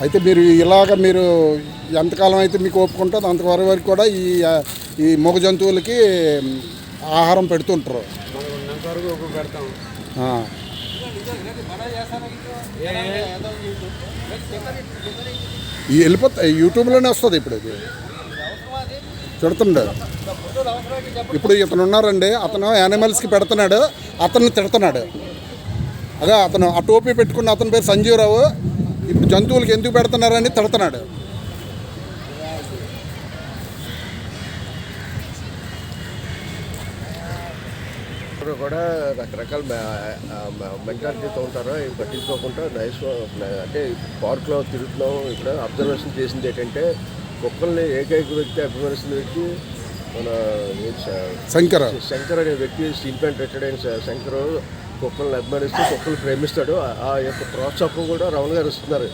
అయితే మీరు మీరు ఎంతకాలం అయితే మీకు ఒప్పుకుంటుందో అంతవరకు కూడా ఈ మూగ జంతువులకి ఆహారం పెడుతుంటారు. వెళ్ళిపోతాయి, యూట్యూబ్లోనే వస్తుంది ఇప్పుడు. ఇది తిడుతుండే ఇప్పుడు ఇతను ఉన్నారండి, అతను యానిమల్స్కి పెడుతున్నాడు, అతన్ని తిడుతున్నాడు. అదే అతను ఆ టోపీ పెట్టుకున్న అతని పేరు సంజీవరావు. ఇప్పుడు జంతువులకి ఎందుకు పెడుతున్నారని తిడుతున్నాడు. కూడా రకరకాల మెంటాలిటీతో ఉంటారు. ఇవి పట్టించుకోకుండా నైస్ అంటే పార్క్లో తిరుగుతున్నాం. ఇక్కడ అబ్జర్వేషన్ చేసింది ఏంటంటే కుక్కల్ని ఏకైక వ్యక్తి అభిమానిస్తున్న వ్యక్తి మన శంకర్ అనే వ్యక్తి. స్టీల్ ప్లాంట్ రిటైర్డ్ అయిన శంకర్ కుక్కల్ని అభిమానిస్తూ కుక్కలు ప్రేమిస్తాడు. ఆ యొక్క ప్రోత్సాహం కూడా రమణ గారు ఇస్తున్నారు.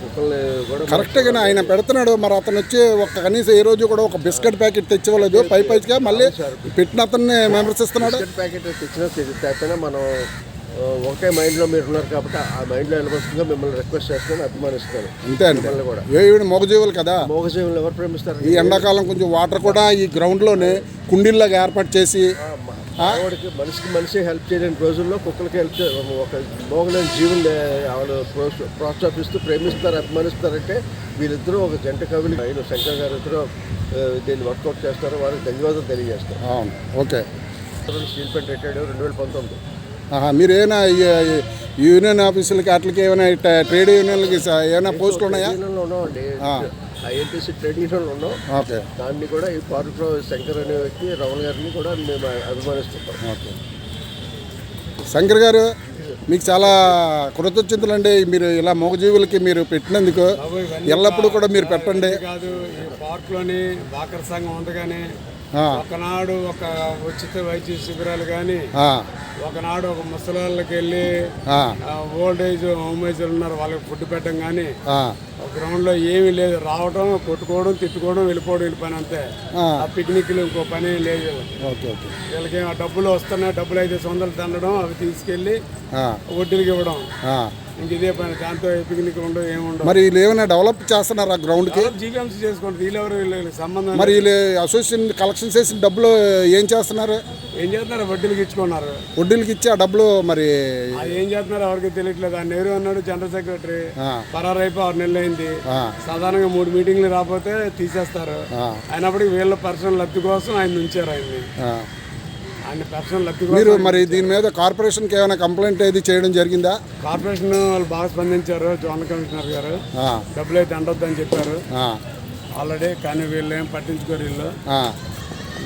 కుక్కల్ని కూడా కరెక్ట్గానే ఆయన పెడుతున్నాడు. మరి అతను వచ్చి కనీసం ఏ రోజు కూడా ఒక బిస్కెట్ ప్యాకెట్ తెచ్చివ్వలేదు. పైగా మళ్ళీ పెట్టిన అతన్ని విమర్శిస్తున్నాడు. బిస్కెట్ ప్యాకెట్ తెచ్చినా మనం ఒకటే మైండ్లో మీరు ఉన్నారు కాబట్టి ఆ మైండ్లో నిలబడుతుందిగా మిమ్మల్ని రిక్వెస్ట్ చేస్తున్నాను, అభిమానిస్తాను. అంతే అండి. కూడా మూగజీవులు కదా, మూగజీవులు ఎవరు ప్రేమిస్తారు? ఈ ఎండాకాలం కొంచెం వాటర్ కూడా ఈ గ్రౌండ్లోనే కుండీల్లాగా ఏర్పాటు చేసి మనిషికి మనిషి హెల్ప్ చేయలేని రోజుల్లో కుక్కలకి హెల్ప్ ఒక మోగలేని జీవుని వాళ్ళు ప్రోత్సహిస్తూ ప్రేమిస్తారు, అభిమానిస్తారంటే వీళ్ళిద్దరూ ఒక జంట కవులు. ఆయన శంకర్ గారు ఇద్దరు దీన్ని వర్కౌట్ చేస్తారు. వారికి ధన్యవాదాలు తెలియజేస్తారు. ఓకే. Steel plant retired 2019. మీరు ఏమైనా యూనియన్ ఆఫీసులకి అట్లకి ఏమైనా ట్రేడ్ యూనియన్లకి ఏమైనా పోస్టులు ఉన్నాయా? ఉన్నామండి, ఐఎన్టీసీ ట్రేడ్ యూనియన్లో ఉన్నాం. ఓకే. దాన్ని కూడా ఈ పార్క్లో శంకర్ అనే వ్యక్తి రమణ గారిని కూడా మేము అభిమానిస్తున్నాం. ఓకే. శంకర్ గారు మీకు చాలా కృతజ్ఞతలు అండి. మీరు ఇలా మూగజీవులకి మీరు పెట్టినందుకు ఎల్లప్పుడూ కూడా మీరు పెట్టండి. కాదు, ఈ పార్క్లోని వాకర్ సంఘం ఉంది కానీ ఒకనాడు ఒక ఉచిత వైద్య శిబిరాలు కానీ ఒకనాడు ఒక ముసలాళ్ళకి వెళ్ళి ఓల్డ్ ఏజ్ హోమ్ ఏజ్ ఉన్నారు వాళ్ళకి ఫుడ్ పెట్టడం కానీ గ్రౌండ్లో ఏమీ లేదు. రావడం, కొట్టుకోవడం, తిట్టుకోవడం, వెళ్ళిపోవడం అంతే. ఆ పిక్నిక్లు ఇంకో పని లేదు. వీళ్ళకి డబ్బులు వస్తున్నాయి, డబ్బులు 500 దండడం, అవి తీసుకెళ్ళి వడ్డీలకి ఇవ్వడం, ఇంక ఇదే పని. దాంతో పిక్నిక్ ఉండదు, ఏముండదు. మరి వీళ్ళు ఏమైనా డెవలప్ చేస్తున్నారు ఆ గ్రౌండ్కి? జీవీఎంసీ చేసుకోండి, వీళ్ళెవరు సంబంధం. మరి వీళ్ళు అసోసియేషన్ కలెక్షన్ చేసిన డబ్బులు ఏం చేస్తున్నారు? ఏం చేస్తున్నారు? వడ్డీలకి ఇచ్చుకున్నారు. వడ్డీలకి ఇచ్చి ఆ డబ్బులు మరి ఏం చేస్తున్నారు ఎవరికి తెలియట్లేదు. ఆ నెహ్రూ అన్నాడు జనరల్ సెక్రటరీ, పరారు అయిపోయి 6 నెలలు అయింది. సాధారణంగా 3 మీటింగ్లు రాకపోతే తీసేస్తారు. అయినప్పటికీ వీళ్ళ పర్సనల్ లబ్ధి కోసం ఆయన ఉంచారు. ఆయన పర్సనల్ లబ్ధి కోసం. మీరు మరి దీని మీద కార్పొరేషన్కి ఏమైనా కంప్లైంట్ ఏది చేయడం జరిగిందా? కార్పొరేషన్ వాళ్ళు బాగా స్పందించారు. జోనల్ కమిషనర్ గారు డబ్బులు అయితే అండొద్దని చెప్పారు ఆల్రెడీ. కానీ వీళ్ళు ఏం పట్టించుకోరు.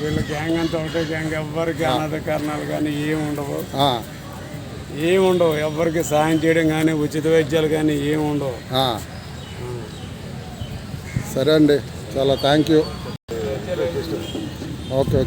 వీళ్ళ గ్యాంగ్ అంతా ఒకటే గ్యాంగ్. ఎవ్వరికి అనాథ కారణాలు కానీ ఏముండవు. ఎవ్వరికి సహాయం చేయడం కానీ ఉచిత వైద్యాలు కానీ ఏముండవు. సరే అండి, చాలా థ్యాంక్ యూ. ఓకే.